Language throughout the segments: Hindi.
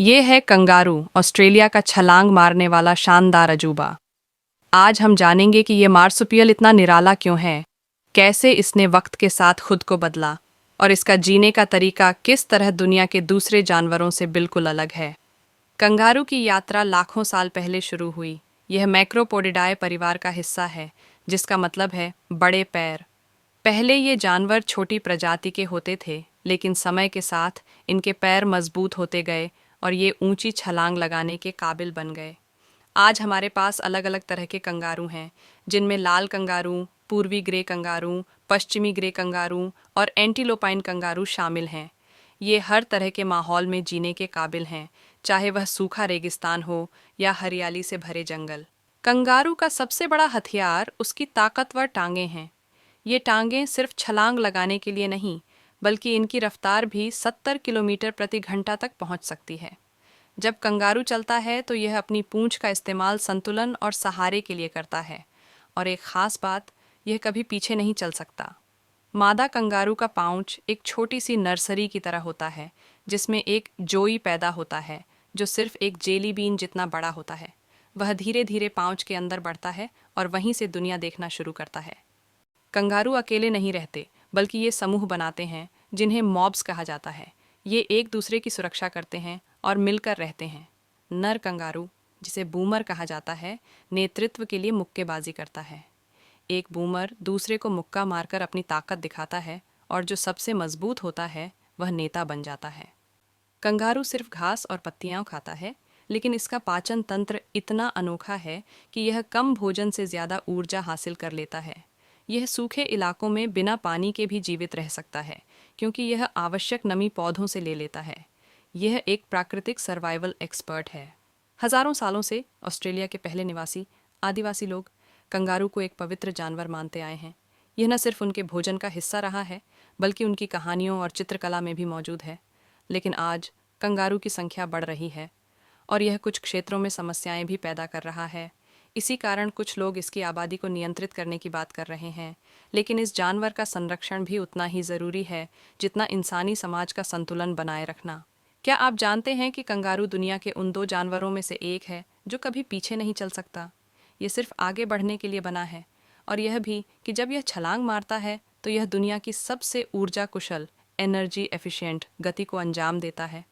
ये है कंगारू, ऑस्ट्रेलिया का छलांग मारने वाला शानदार अजूबा। आज हम जानेंगे कि ये मार्सुपियल इतना निराला क्यों है, कैसे इसने वक्त के साथ खुद को बदला और इसका जीने का तरीका किस तरह दुनिया के दूसरे जानवरों से बिल्कुल अलग है। कंगारू की यात्रा लाखों साल पहले शुरू हुई। यह मैक्रोपोडिडाए परिवार का हिस्सा है, जिसका मतलब है बड़े पैर। पहले ये जानवर छोटी प्रजाति के होते थे, लेकिन समय के साथ इनके पैर मजबूत होते गए और ये ऊंची छलांग लगाने के काबिल बन गए। आज हमारे पास अलग अलग तरह के कंगारू हैं, जिनमें लाल कंगारू, पूर्वी ग्रे कंगारू, पश्चिमी ग्रे कंगारू और एंटीलोपाइन कंगारू शामिल हैं। ये हर तरह के माहौल में जीने के काबिल हैं, चाहे वह सूखा रेगिस्तान हो या हरियाली से भरे जंगल। कंगारू का सबसे बड़ा हथियार उसकी ताकतवर टांगें हैं। ये टांगें सिर्फ छलांग लगाने के लिए नहीं, बल्कि इनकी रफ्तार भी 70 किलोमीटर प्रति घंटा तक पहुंच सकती है। जब कंगारू चलता है तो यह अपनी पूंछ का इस्तेमाल संतुलन और सहारे के लिए करता है। और एक खास बात, यह कभी पीछे नहीं चल सकता। मादा कंगारू का पाउच एक छोटी सी नर्सरी की तरह होता है, जिसमें एक जोई पैदा होता है जो सिर्फ एक जेली बीन जितना बड़ा होता है। वह धीरे धीरे पाउच के अंदर बढ़ता है और वहीं से दुनिया देखना शुरू करता है। कंगारू अकेले नहीं रहते, बल्कि ये समूह बनाते हैं, जिन्हें मॉब्स कहा जाता है। ये एक दूसरे की सुरक्षा करते हैं और मिलकर रहते हैं। नर कंगारू, जिसे बूमर कहा जाता है, नेतृत्व के लिए मुक्केबाजी करता है। एक बूमर दूसरे को मुक्का मारकर अपनी ताकत दिखाता है और जो सबसे मजबूत होता है वह नेता बन जाता है। कंगारू सिर्फ घास और पत्तियां खाता है, लेकिन इसका पाचन तंत्र इतना अनोखा है कि यह कम भोजन से ज़्यादा ऊर्जा हासिल कर लेता है। यह सूखे इलाकों में बिना पानी के भी जीवित रह सकता है, क्योंकि यह आवश्यक नमी पौधों से ले लेता है। यह एक प्राकृतिक सर्वाइवल एक्सपर्ट है। हजारों सालों से ऑस्ट्रेलिया के पहले निवासी आदिवासी लोग कंगारू को एक पवित्र जानवर मानते आए हैं। यह न सिर्फ उनके भोजन का हिस्सा रहा है, बल्कि उनकी कहानियों और चित्रकला में भी मौजूद है। लेकिन आज कंगारू की संख्या बढ़ रही है और यह कुछ क्षेत्रों में समस्याएं भी पैदा कर रहा है। इसी कारण कुछ लोग इसकी आबादी को नियंत्रित करने की बात कर रहे हैं। लेकिन इस जानवर का संरक्षण भी उतना ही ज़रूरी है जितना इंसानी समाज का संतुलन बनाए रखना। क्या आप जानते हैं कि कंगारू दुनिया के उन 2 जानवरों में से एक है जो कभी पीछे नहीं चल सकता? ये सिर्फ आगे बढ़ने के लिए बना है। और यह भी कि जब यह छलांग मारता है तो यह दुनिया की सबसे ऊर्जा कुशल, एनर्जी एफिशिएंट गति को अंजाम देता है।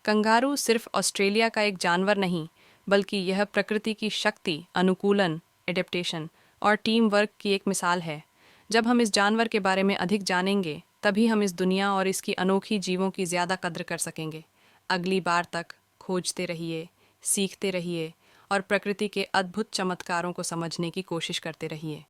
कंगारू सिर्फ ऑस्ट्रेलिया का एक जानवर नहीं, बल्कि यह प्रकृति की शक्ति, अनुकूलन, एडेप्टेशन और टीम वर्क की एक मिसाल है। जब हम इस जानवर के बारे में अधिक जानेंगे, तभी हम इस दुनिया और इसकी अनोखी जीवों की ज़्यादा कद्र कर सकेंगे। अगली बार तक खोजते रहिए, सीखते रहिए और प्रकृति के अद्भुत चमत्कारों को समझने की कोशिश करते रहिए।